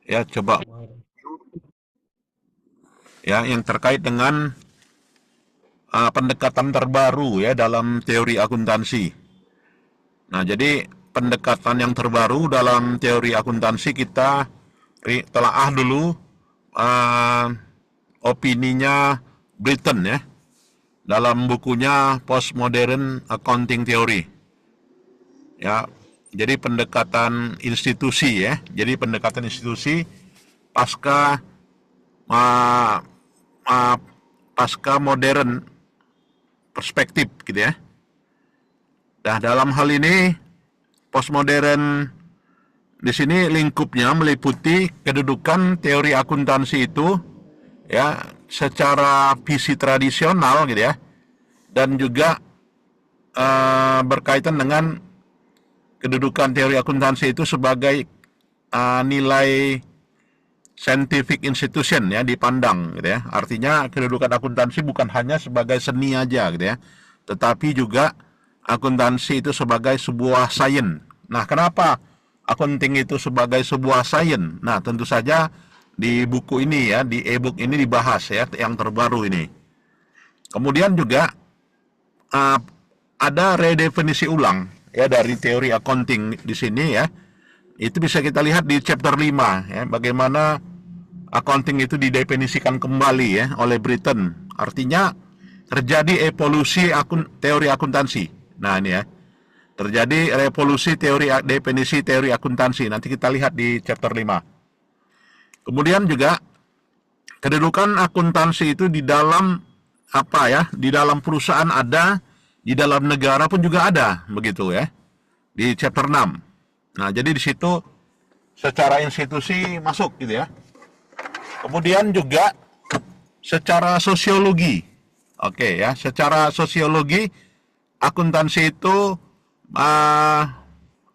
Ya, coba ya yang terkait dengan pendekatan terbaru ya dalam teori akuntansi. Nah, jadi pendekatan yang terbaru dalam teori akuntansi kita telaah dulu uh, opininya Britton ya dalam bukunya Postmodern Accounting Theory. Ya, jadi pendekatan institusi ya. Jadi pendekatan institusi pasca uh, uh, pasca modern perspektif gitu ya. Nah, dalam hal ini postmodern di sini lingkupnya meliputi kedudukan teori akuntansi itu ya secara visi tradisional gitu ya, dan juga berkaitan dengan kedudukan teori akuntansi itu sebagai nilai scientific institution ya dipandang gitu ya. Artinya kedudukan akuntansi bukan hanya sebagai seni aja gitu ya, tetapi juga akuntansi itu sebagai sebuah sains. Nah, kenapa accounting itu sebagai sebuah sains? Nah, tentu saja di buku ini ya, di e-book ini dibahas ya yang terbaru ini. Kemudian juga uh, ada redefinisi ulang ya dari teori accounting di sini ya. Itu bisa kita lihat di chapter 5 ya, bagaimana accounting itu didefinisikan kembali ya oleh Britain. Artinya terjadi evolusi teori akuntansi. Nah, ini ya. Terjadi revolusi definisi teori akuntansi. Nanti kita lihat di chapter 5. Kemudian juga kedudukan akuntansi itu di dalam apa ya? Di dalam perusahaan ada, di dalam negara pun juga ada, begitu ya. Di chapter 6. Nah, jadi di situ secara institusi masuk gitu ya. Kemudian juga secara sosiologi. Oke ya, secara sosiologi akuntansi itu uh,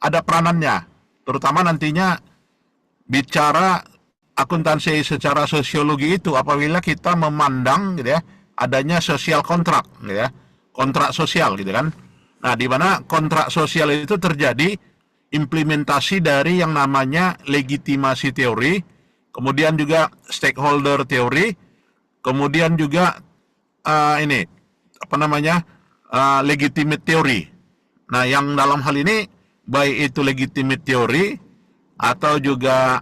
ada peranannya, terutama nantinya bicara akuntansi secara sosiologi itu apabila kita memandang gitu ya adanya sosial kontrak gitu ya, kontrak sosial gitu kan. Nah, di mana kontrak sosial itu terjadi implementasi dari yang namanya legitimasi teori, kemudian juga stakeholder teori, kemudian juga ini apa namanya legitimate teori. Nah, yang dalam hal ini baik itu legitimate teori atau juga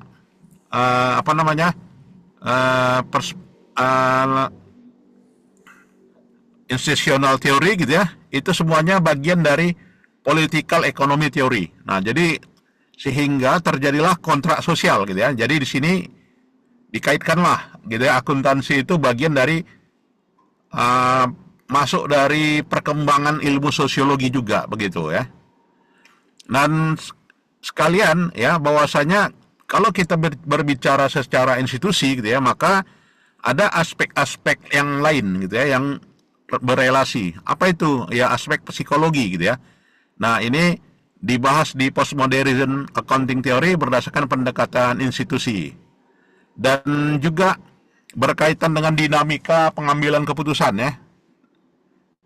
apa namanya uh, pers, uh, institutional teori gitu ya, itu semuanya bagian dari political economy teori. Nah, jadi sehingga terjadilah kontrak sosial gitu ya. Jadi di sini dikaitkanlah gitu ya, akuntansi itu bagian dari uh, masuk dari perkembangan ilmu sosiologi juga begitu ya. Dan sekalian ya bahwasanya kalau kita berbicara secara institusi gitu ya, maka ada aspek-aspek yang lain gitu ya yang berelasi. Apa itu? Ya aspek psikologi gitu ya. Nah, ini dibahas di postmodern accounting theory berdasarkan pendekatan institusi dan juga berkaitan dengan dinamika pengambilan keputusan ya,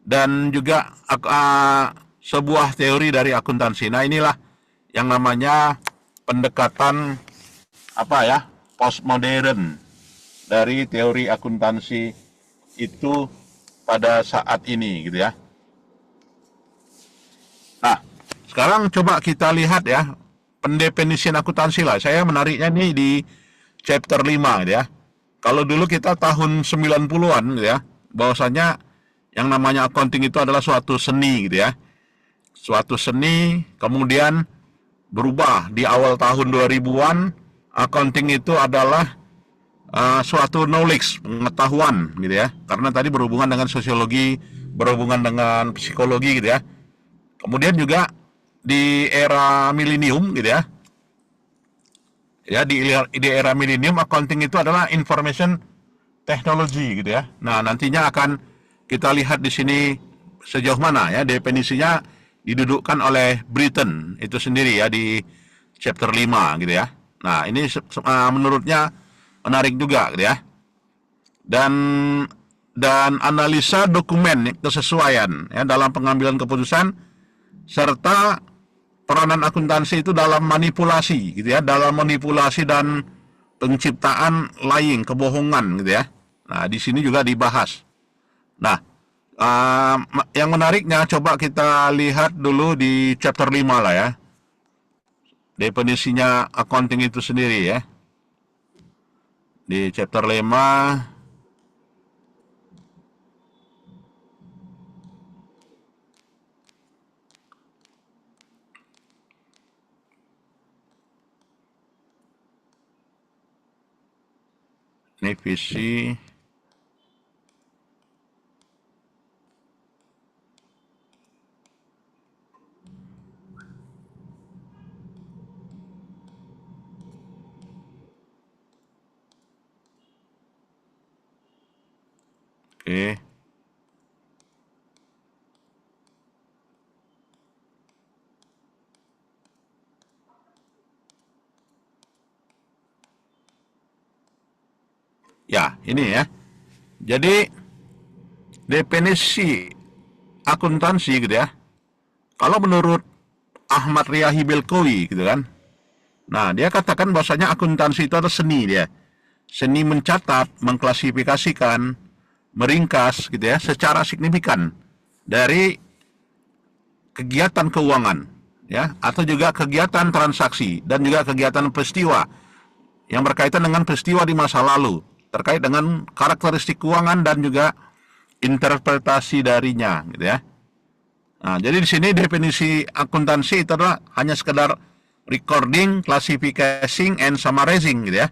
dan juga sebuah teori dari akuntansi. Nah, inilah yang namanya pendekatan apa ya postmodern dari teori akuntansi itu pada saat ini gitu ya. Nah, sekarang coba kita lihat ya pendefinisian akuntansi lah. Saya menariknya nih di chapter 5 gitu ya. Kalau dulu kita tahun 90-an gitu ya, bahwasanya yang namanya accounting itu adalah suatu seni gitu ya. Suatu seni, kemudian berubah di awal tahun 2000-an, accounting itu adalah suatu knowledge, pengetahuan gitu ya. Karena tadi berhubungan dengan sosiologi, berhubungan dengan psikologi gitu ya. Kemudian juga di era milenium gitu ya. Ya, di era milenium accounting itu adalah information technology gitu ya. Nah, nantinya akan kita lihat di sini sejauh mana ya definisinya didudukkan oleh Britain itu sendiri ya di chapter 5 gitu ya. Nah, ini menurutnya menarik juga gitu ya. Dan analisa dokumen kesesuaian ya dalam pengambilan keputusan serta peranan akuntansi itu dalam manipulasi gitu ya, dalam manipulasi dan penciptaan lying, kebohongan gitu ya. Nah, di sini juga dibahas. Nah, yang menariknya coba kita lihat dulu di chapter 5 lah ya. Definisinya accounting itu sendiri ya. Di chapter 5 ini visi oke. Ya, ini ya. Jadi definisi akuntansi gitu ya. Kalau menurut Ahmad Riyahi Belkowi gitu kan. Nah, dia katakan bahwasanya akuntansi itu adalah seni dia. Seni mencatat, mengklasifikasikan, meringkas gitu ya secara signifikan dari kegiatan keuangan ya atau juga kegiatan transaksi dan juga kegiatan peristiwa yang berkaitan dengan peristiwa di masa lalu terkait dengan karakteristik keuangan dan juga interpretasi darinya gitu ya. Nah, jadi di sini definisi akuntansi itu adalah hanya sekedar recording, classifying, and summarizing gitu ya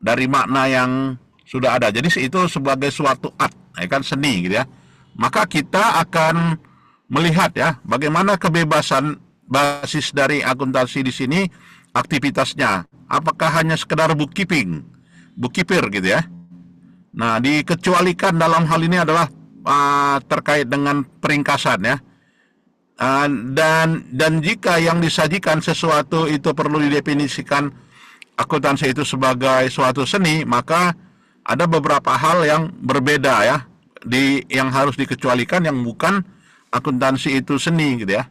dari makna yang sudah ada. Jadi itu sebagai suatu art, ya kan, seni gitu ya. Maka kita akan melihat ya bagaimana kebebasan basis dari akuntansi di sini aktivitasnya. Apakah hanya sekedar bookkeeper gitu ya. Nah, dikecualikan dalam hal ini adalah terkait dengan peringkasan ya. Dan jika yang disajikan sesuatu itu perlu didefinisikan akuntansi itu sebagai suatu seni, maka ada beberapa hal yang berbeda ya yang harus dikecualikan yang bukan akuntansi itu seni gitu ya.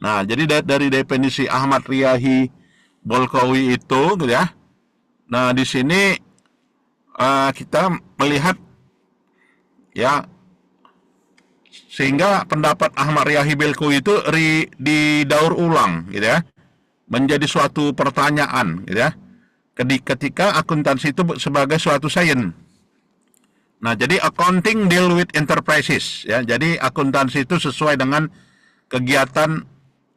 Nah, jadi dari definisi Ahmad Riyahi Bolkowi itu gitu ya. Nah, di sini kita melihat ya sehingga pendapat Ahmad Riyahi Belkowi itu didaur ulang gitu ya menjadi suatu pertanyaan gitu ya ketika akuntansi itu sebagai suatu sains. Nah, jadi accounting deal with enterprises ya. Jadi akuntansi itu sesuai dengan kegiatan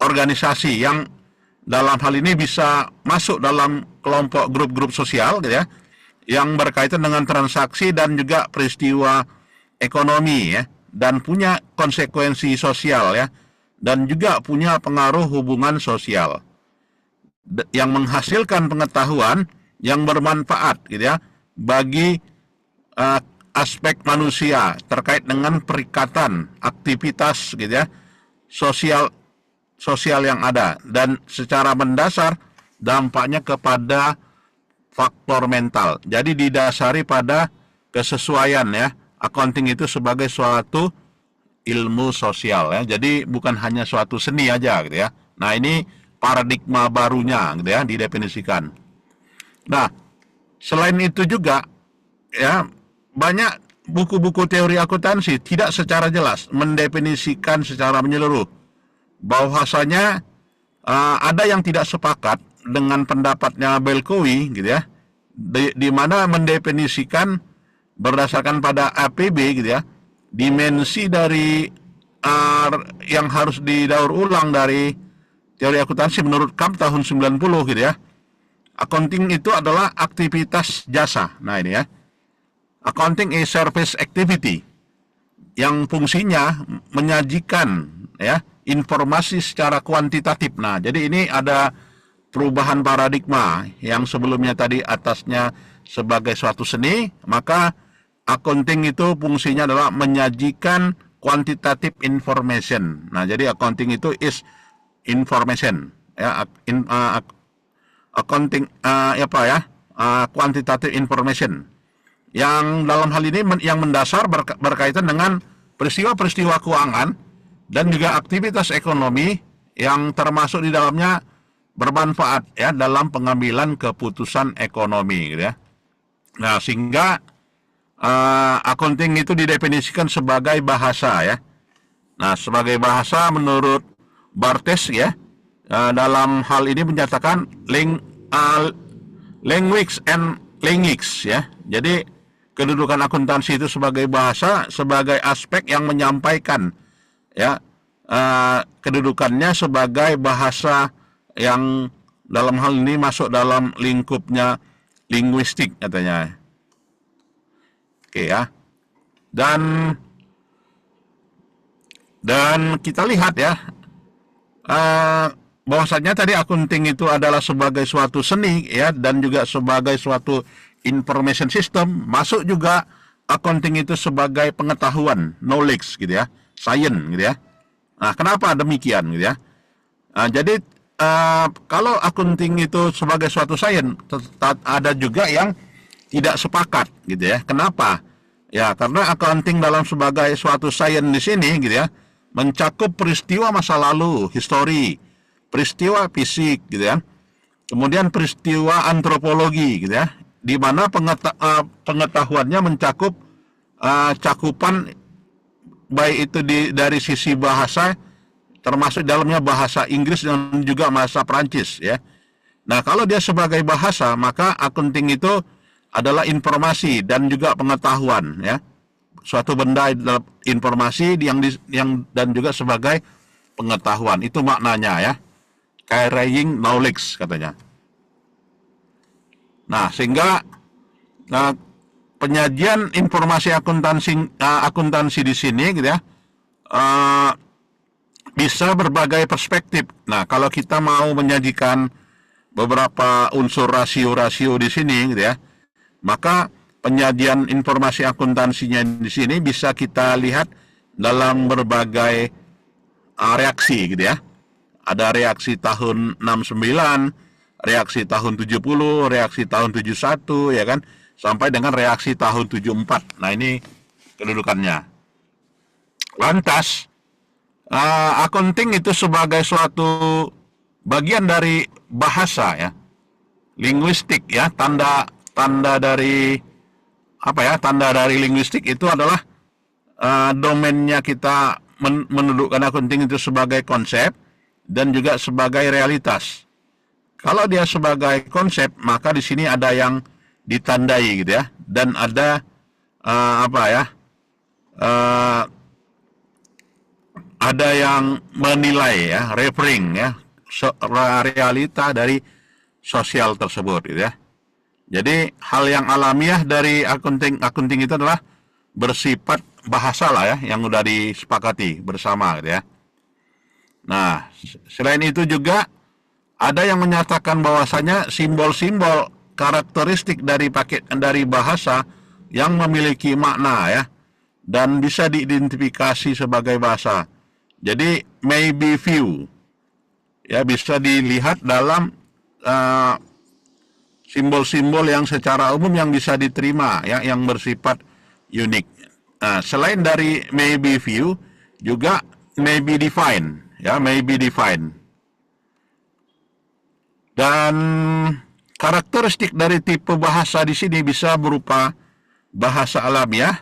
organisasi yang dalam hal ini bisa masuk dalam kelompok grup-grup sosial gitu ya yang berkaitan dengan transaksi dan juga peristiwa ekonomi ya dan punya konsekuensi sosial ya dan juga punya pengaruh hubungan sosial yang menghasilkan pengetahuan yang bermanfaat gitu ya bagi aspek manusia terkait dengan perikatan aktivitas gitu ya sosial yang ada dan secara mendasar dampaknya kepada faktor mental. Jadi didasari pada kesesuaian ya. Accounting itu sebagai suatu ilmu sosial ya. Jadi bukan hanya suatu seni aja gitu ya. Nah, ini paradigma barunya gitu ya didefinisikan. Nah, selain itu juga ya banyak buku-buku teori akuntansi tidak secara jelas mendefinisikan secara menyeluruh bahwasanya ada yang tidak sepakat dengan pendapatnya Belkowi gitu ya di mana mendefinisikan berdasarkan pada APB gitu ya dimensi dari yang harus didaur ulang dari teori akuntansi menurut KAM tahun 90 gitu ya. Accounting itu adalah aktivitas jasa. Nah, ini ya. Accounting is service activity yang fungsinya menyajikan ya informasi secara kuantitatif. Nah, jadi ini ada perubahan paradigma yang sebelumnya tadi atasnya sebagai suatu seni, maka accounting itu fungsinya adalah menyajikan quantitative information. Nah, jadi accounting itu is information ya accounting quantitative information yang dalam hal ini yang mendasar berkaitan dengan peristiwa-peristiwa keuangan dan juga aktivitas ekonomi yang termasuk di dalamnya bermanfaat ya dalam pengambilan keputusan ekonomi gitu ya. Nah, sehingga accounting itu didefinisikan sebagai bahasa ya. Nah, sebagai bahasa menurut Barthes ya, dalam hal ini menyatakan language and language ya. Jadi kedudukan akuntansi itu sebagai bahasa, sebagai aspek yang menyampaikan ya, kedudukannya sebagai bahasa yang dalam hal ini masuk dalam lingkupnya linguistik katanya. Oke ya. Dan kita lihat ya, bahwasanya tadi accounting itu adalah sebagai suatu seni ya, dan juga sebagai suatu information system, masuk juga accounting itu sebagai pengetahuan, knowledge gitu ya, science gitu ya. Nah, kenapa demikian gitu ya? Jadi kalau accounting itu sebagai suatu science, ada juga yang tidak sepakat gitu ya. Kenapa? Ya, karena accounting dalam sebagai suatu science di sini gitu ya, mencakup peristiwa masa lalu, histori, peristiwa fisik gitu ya. Kemudian peristiwa antropologi gitu ya, di mana pengetahuannya mencakup cakupan baik itu dari sisi bahasa, termasuk dalamnya bahasa Inggris dan juga bahasa Perancis ya. Nah, kalau dia sebagai bahasa, maka accounting itu adalah informasi dan juga pengetahuan ya. Suatu benda adalah informasi yang dan juga sebagai pengetahuan. Itu maknanya ya. Carrying knowledge katanya. Nah, sehingga penyajian informasi akuntansi di sini gitu ya, bisa berbagai perspektif. Nah, kalau kita mau menyajikan beberapa unsur rasio-rasio di sini gitu ya, maka penyajian informasi akuntansinya di sini bisa kita lihat dalam berbagai reaksi gitu ya. Ada reaksi tahun 69, reaksi tahun 70, reaksi tahun 71 ya kan, sampai dengan reaksi tahun 74. Nah, ini kedudukannya. Lantas accounting itu sebagai suatu bagian dari bahasa ya, linguistik ya, tanda dari apa ya, tanda dari linguistik itu adalah domainnya kita menundukkan accounting itu sebagai konsep dan juga sebagai realitas. Kalau dia sebagai konsep, maka di sini ada yang ditandai gitu ya, dan ada apa ya, ada yang menilai ya, referring ya, realita dari sosial tersebut gitu ya. Jadi hal yang alamiah dari accounting itu adalah bersifat bahasa lah ya, yang udah disepakati bersama gitu ya. Nah, selain itu juga ada yang menyatakan bahwasanya simbol-simbol karakteristik dari bahasa yang memiliki makna ya, dan bisa diidentifikasi sebagai bahasa. Jadi maybe view ya, bisa dilihat dalam simbol-simbol yang secara umum yang bisa diterima ya, yang bersifat unik. Nah, selain dari maybe view, juga maybe define ya, maybe define. Dan karakteristik dari tipe bahasa di sini bisa berupa bahasa alamiah,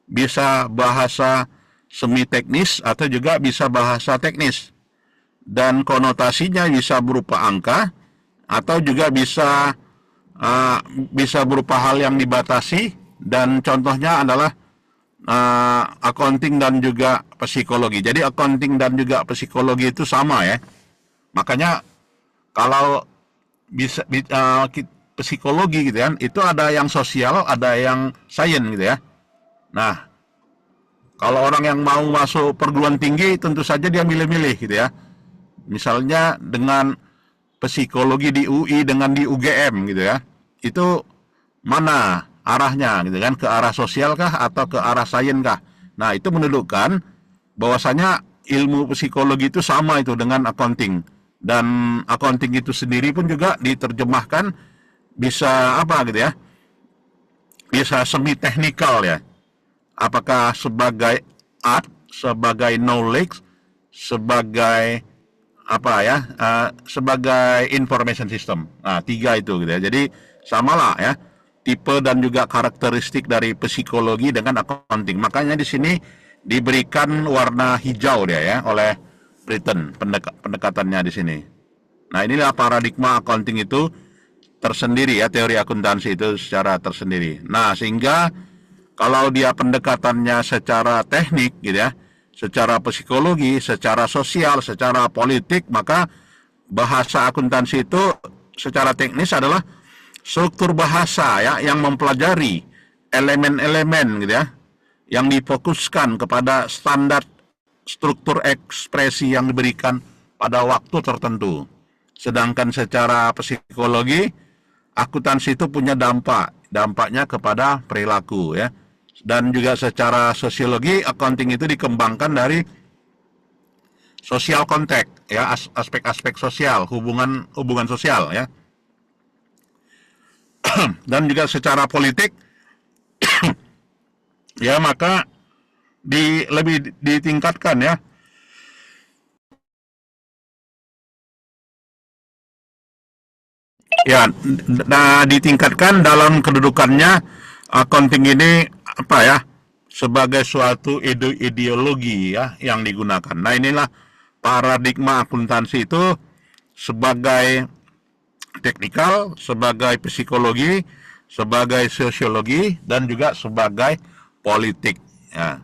bisa bahasa semi teknis, atau juga bisa bahasa teknis. Dan konotasinya bisa berupa angka, atau juga bisa berupa hal yang dibatasi, dan contohnya adalah accounting dan juga psikologi. Jadi accounting dan juga psikologi itu sama ya. Makanya kalau bisa psikologi gitu kan, itu ada yang sosial, ada yang sains gitu ya. Nah, kalau orang yang mau masuk perguruan tinggi, tentu saja dia milih-milih gitu ya. Misalnya dengan psikologi di UI dengan di UGM gitu ya, itu mana arahnya gitu kan, ke arah sosial kah atau ke arah sains kah? Nah, itu menunjukkan bahwasanya ilmu psikologi itu sama itu dengan accounting, dan accounting itu sendiri pun juga diterjemahkan bisa apa gitu ya, bisa semi teknikal ya, apakah sebagai art, sebagai knowledge, sebagai apa ya, sebagai information system. Nah, tiga itu gitu ya. Jadi samalah ya, tipe dan juga karakteristik dari psikologi dengan accounting. Makanya di sini diberikan warna hijau dia ya oleh Britain pendekatannya di sini. Nah, inilah paradigma accounting itu tersendiri ya, teori akuntansi itu secara tersendiri. Nah, sehingga kalau dia pendekatannya secara teknik gitu ya, secara psikologi, secara sosial, secara politik, maka bahasa akuntansi itu secara teknis adalah struktur bahasa ya yang mempelajari elemen-elemen gitu ya yang difokuskan kepada standar struktur ekspresi yang diberikan pada waktu tertentu. Sedangkan secara psikologi, akuntansi itu punya dampaknya kepada perilaku ya. Dan juga secara sosiologi, accounting itu dikembangkan dari sosial konteks ya, aspek-aspek sosial, hubungan sosial ya. Dan juga secara politik ya, maka lebih ditingkatkan ya. Ya, nah ditingkatkan dalam kedudukannya accounting ini apa ya, sebagai suatu ideologi ya yang digunakan. Nah, inilah paradigma akuntansi itu sebagai teknikal, sebagai psikologi, sebagai sosiologi, dan juga sebagai politik. Ya.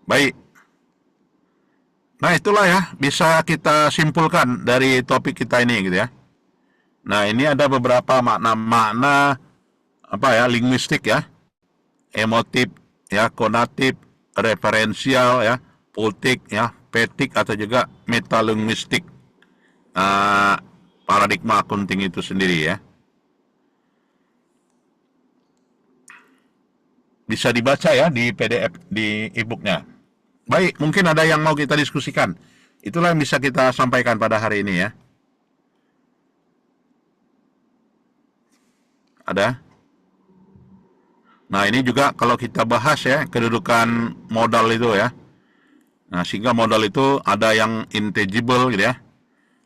Baik. Nah, itulah ya bisa kita simpulkan dari topik kita ini gitu ya. Nah, ini ada beberapa makna-makna apa ya, linguistik ya, emotif ya, konatif, referensial ya, politik ya, petik atau juga metalinguistik. uh, Paradigma accounting itu sendiri ya. Bisa dibaca ya di PDF, di e-booknya. Baik, mungkin ada yang mau kita diskusikan. Itulah yang bisa kita sampaikan pada hari ini ya. Ada? Nah, ini juga kalau kita bahas ya, kedudukan modal itu ya. Nah, sehingga modal itu ada yang intangible gitu ya,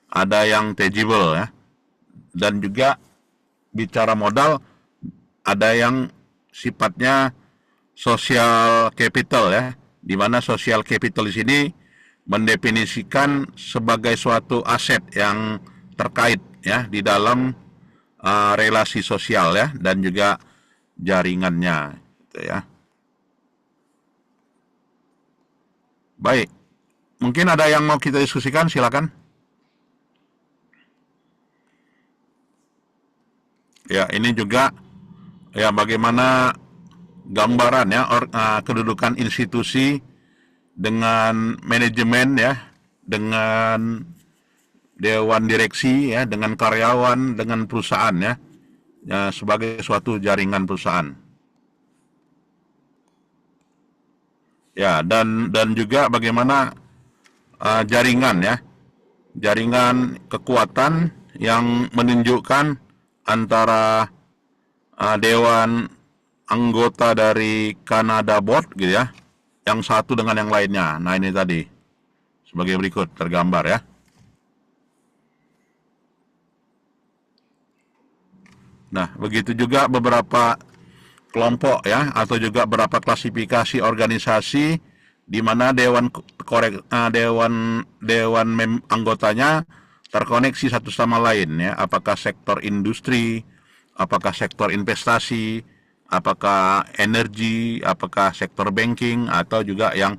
ada yang tangible ya. Dan juga bicara modal, ada yang sifatnya social capital ya, di mana social capital di sini mendefinisikan sebagai suatu aset yang terkait ya di dalam relasi sosial ya dan juga jaringannya gitu ya. Baik, mungkin ada yang mau kita diskusikan, silakan. Ya, ini juga ya bagaimana gambaran ya kedudukan institusi dengan manajemen ya, dengan dewan direksi ya, dengan karyawan, dengan perusahaan ya, ya sebagai suatu jaringan perusahaan. Ya, dan juga bagaimana jaringan ya, jaringan kekuatan yang menunjukkan antara dewan anggota dari Canada Board gitu ya, yang satu dengan yang lainnya. Nah, ini tadi sebagai berikut tergambar ya. Nah, begitu juga beberapa kelompok ya, atau juga beberapa klasifikasi organisasi di mana dewan anggotanya terkoneksi satu sama lain ya, apakah sektor industri, apakah sektor investasi, apakah energi, apakah sektor banking, atau juga yang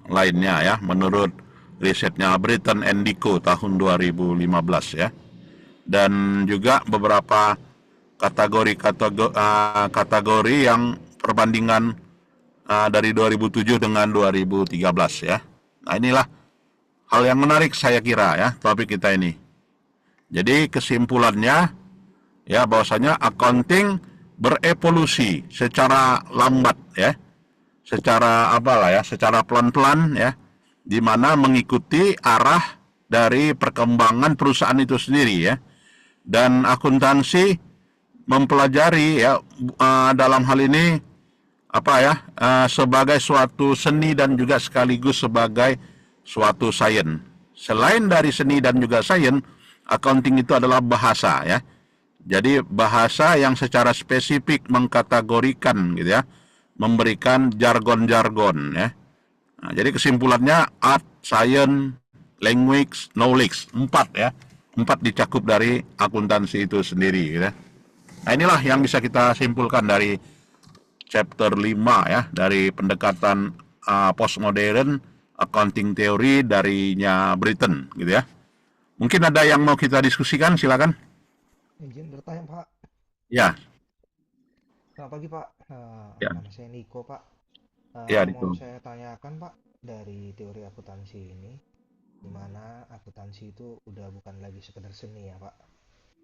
lainnya ya, menurut risetnya Britain and Deco tahun 2015 ya. Dan juga beberapa kategori yang perbandingan dari 2007 dengan 2013 ya. Nah, inilah hal yang menarik saya kira ya topik kita ini. Jadi kesimpulannya ya bahwasanya accounting berevolusi secara lambat ya, secara apalah ya, secara pelan-pelan ya, di mana mengikuti arah dari perkembangan perusahaan itu sendiri ya. Dan akuntansi mempelajari ya dalam hal ini sebagai suatu seni dan juga sekaligus sebagai suatu sains. Selain dari seni dan juga sains, accounting itu adalah bahasa ya. Jadi bahasa yang secara spesifik mengkategorikan gitu ya, memberikan jargon-jargon ya. Nah, jadi kesimpulannya art, science, language, knowledge, empat ya. Empat dicakup dari akuntansi itu sendiri gitu ya. Nah, inilah yang bisa kita simpulkan dari chapter 5 ya, dari pendekatan postmodern accounting theory darinya Britain gitu ya. Mungkin ada yang mau kita diskusikan, silakan. Izin bertanya, Pak. Ya, Selamat pagi, Pak. ya, Nama saya Niko, Pak. ya Mau itu. saya tanyakan, Pak, dari teori akuntansi ini, di mana akuntansi itu udah bukan lagi sekedar seni ya, Pak.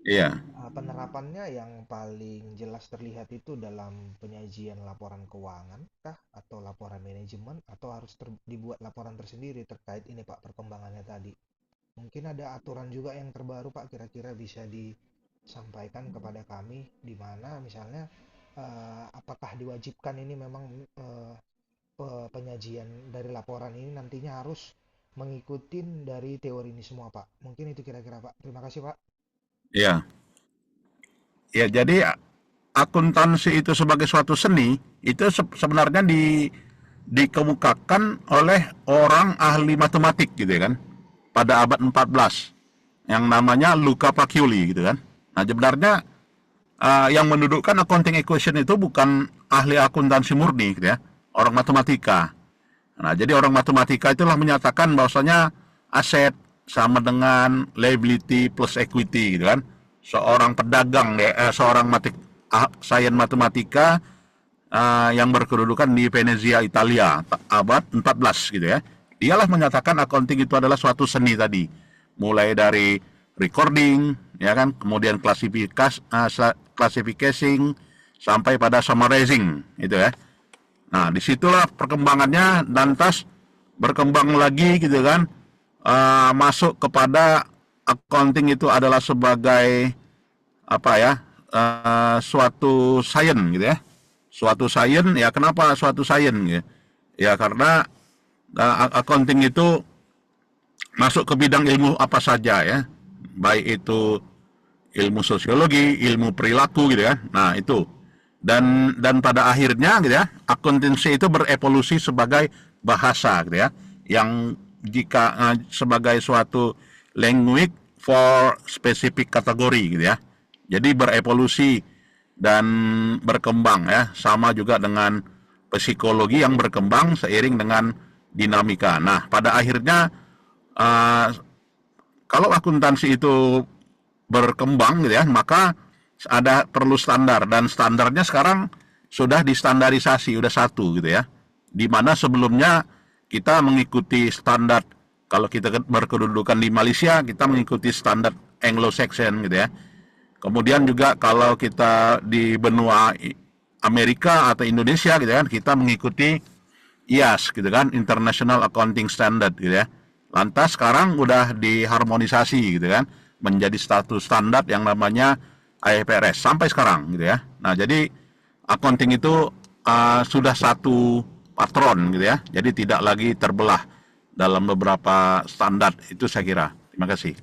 Iya, Penerapannya yang paling jelas terlihat itu dalam penyajian laporan keuangan kah, atau laporan manajemen, atau harus dibuat laporan tersendiri terkait ini, Pak, perkembangannya tadi. Mungkin ada aturan juga yang terbaru, Pak, kira-kira bisa disampaikan kepada kami, di mana misalnya apakah diwajibkan ini memang penyajian dari laporan ini nantinya harus mengikuti dari teori ini semua, Pak. Mungkin itu kira-kira, Pak. Terima kasih, Pak. iya. Ya, jadi akuntansi itu sebagai suatu seni itu sebenarnya dikemukakan oleh orang ahli matematik gitu ya kan pada abad 14 yang namanya Luca Pacioli gitu kan. Nah, sebenarnya yang mendudukkan accounting equation itu bukan ahli akuntansi murni gitu ya, orang matematika. Nah, jadi orang matematika itulah menyatakan bahwasanya aset sama dengan liability plus equity gitu kan. Seorang pedagang ya, seorang sains matematika yang berkedudukan di Venezia, Italia, abad 14 gitu ya. Dialah menyatakan accounting itu adalah suatu seni tadi. Mulai dari recording, ya kan, kemudian classification sampai pada summarizing itu ya. Nah, disitulah perkembangannya dan tas berkembang lagi gitu kan. Masuk kepada accounting itu adalah sebagai apa ya? Suatu sains gitu ya. Suatu sains ya, kenapa suatu sains gitu? Ya karena accounting itu masuk ke bidang ilmu apa saja ya. Baik itu ilmu sosiologi, ilmu perilaku gitu ya. Nah, itu. Dan pada akhirnya gitu ya, akuntansi itu berevolusi sebagai bahasa gitu ya, yang jika sebagai suatu language for specific kategori gitu ya. Jadi berevolusi dan berkembang ya, sama juga dengan psikologi yang berkembang seiring dengan dinamika. Nah, pada akhirnya uh, kalau akuntansi itu berkembang gitu ya, maka ada perlu standar dan standarnya sekarang sudah distandarisasi, udah satu gitu ya. Di mana sebelumnya kita mengikuti standar, kalau kita berkedudukan di Malaysia kita mengikuti standar Anglo-Saxon gitu ya. Kemudian juga kalau kita di benua Amerika atau Indonesia gitu kan, kita mengikuti IAS gitu kan, International Accounting Standard gitu ya. Lantas sekarang udah diharmonisasi gitu kan, menjadi status standar yang namanya IFRS sampai sekarang gitu ya. Nah, jadi accounting itu sudah satu patron gitu ya. Jadi tidak lagi terbelah dalam beberapa standar, itu saya kira. Terima kasih.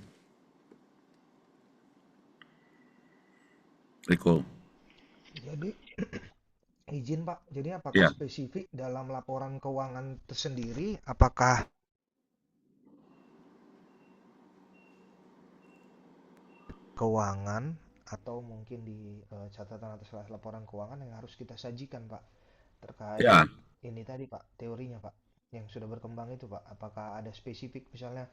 Riko. Jadi, izin, Pak. Jadi apakah Ya. spesifik dalam laporan keuangan tersendiri, apakah keuangan atau mungkin di catatan atas laporan keuangan yang harus kita sajikan, Pak, terkait Ya. ini tadi, Pak, teorinya, Pak, yang sudah berkembang itu, Pak. Apakah ada spesifik misalnya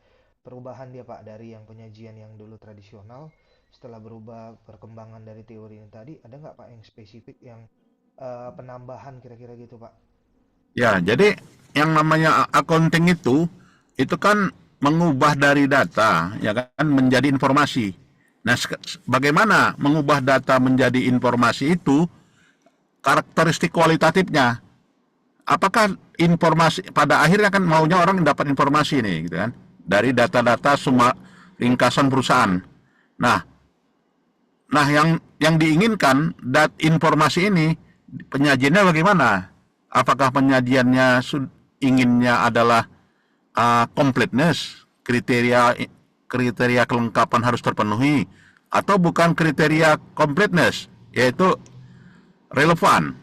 perubahan dia, Pak, dari yang penyajian yang dulu tradisional setelah berubah perkembangan dari teori ini tadi, ada nggak, Pak, yang spesifik yang penambahan kira-kira gitu, Pak? Ya, jadi yang namanya accounting itu kan mengubah dari data ya kan menjadi informasi. Nah, bagaimana mengubah data menjadi informasi itu karakteristik kualitatifnya? Apakah informasi pada akhirnya kan maunya orang dapat informasi nih gitu kan dari data-data semua ringkasan perusahaan. Nah, nah yang diinginkan informasi ini penyajiannya bagaimana? apakah penyajiannya inginnya adalah completeness, kriteria kriteria kelengkapan harus terpenuhi, atau bukan kriteria completeness, yaitu relevan,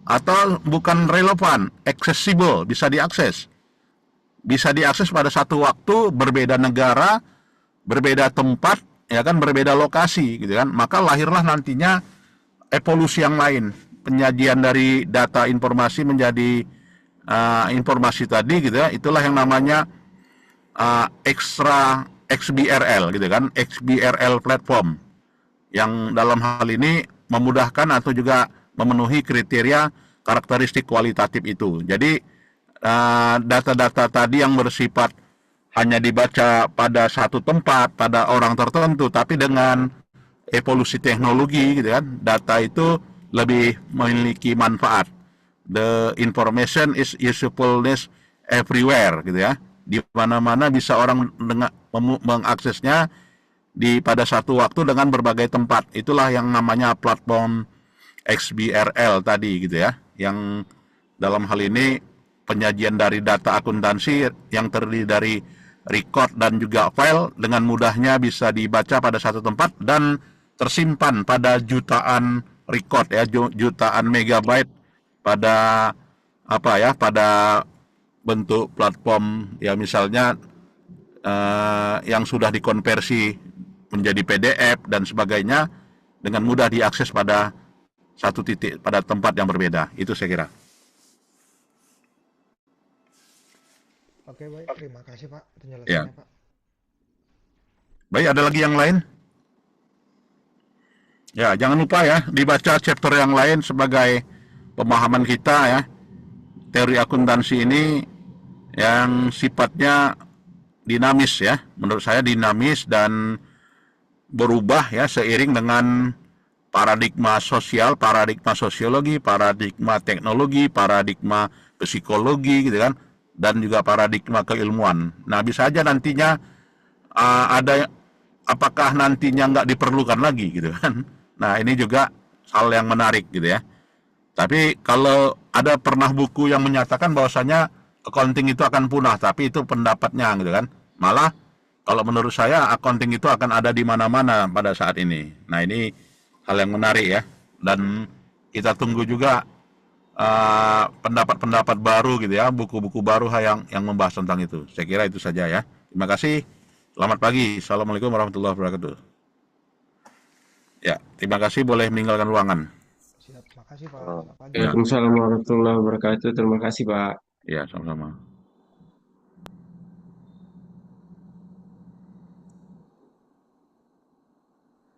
atau bukan relevan, accessible, bisa diakses pada satu waktu, berbeda negara, berbeda tempat, ya kan, berbeda lokasi, gitu kan. Maka lahirlah nantinya evolusi yang lain, penyajian dari data informasi menjadi informasi tadi, gitu ya. Itulah yang namanya extra XBRL, gitu kan, XBRL platform, yang dalam hal ini memudahkan atau juga memenuhi kriteria karakteristik kualitatif itu. Jadi data-data tadi yang bersifat hanya dibaca pada satu tempat, pada orang tertentu, tapi dengan evolusi teknologi, gitu kan, data itu lebih memiliki manfaat. The information is usefulness everywhere, gitu ya. Di mana-mana bisa orang mengaksesnya pada satu waktu dengan berbagai tempat. Itulah yang namanya platform XBRL tadi, gitu ya. Yang dalam hal ini penyajian dari data akuntansi yang terdiri dari record dan juga file dengan mudahnya bisa dibaca pada satu tempat dan tersimpan pada jutaan record, ya, jutaan megabyte pada pada bentuk platform, ya, misalnya yang sudah dikonversi menjadi PDF dan sebagainya, dengan mudah diakses pada satu titik, pada tempat yang berbeda. Itu saya kira. Oke, baik. Terima kasih, Pak, Ya. penjelasannya, Pak. Baik, ada lagi yang lain? Ya, jangan lupa ya, dibaca chapter yang lain sebagai pemahaman kita ya. Teori akuntansi ini yang sifatnya dinamis ya. Menurut saya dinamis dan berubah ya seiring dengan paradigma sosial, paradigma sosiologi, paradigma teknologi, paradigma psikologi, gitu kan, dan juga paradigma keilmuan. Nah, bisa aja nantinya ada, apakah nantinya nggak diperlukan lagi, gitu kan. Nah, ini juga hal yang menarik, gitu ya. Tapi kalau ada pernah buku yang menyatakan bahwasanya accounting itu akan punah, tapi itu pendapatnya, gitu kan. Malah kalau menurut saya accounting itu akan ada di mana-mana pada saat ini. Nah, ini hal yang menarik ya. Dan kita tunggu juga pendapat-pendapat baru, gitu ya, buku-buku baru yang membahas tentang itu. Saya kira itu saja ya. Terima kasih. Selamat pagi. Assalamualaikum warahmatullahi wabarakatuh. Ya, terima kasih, boleh meninggalkan ruangan. Siap. Makasih, Pak. Selamat pagi. Ya, Waalaikumsalam warahmatullahi wabarakatuh. Terima kasih, Pak. ya, sama-sama.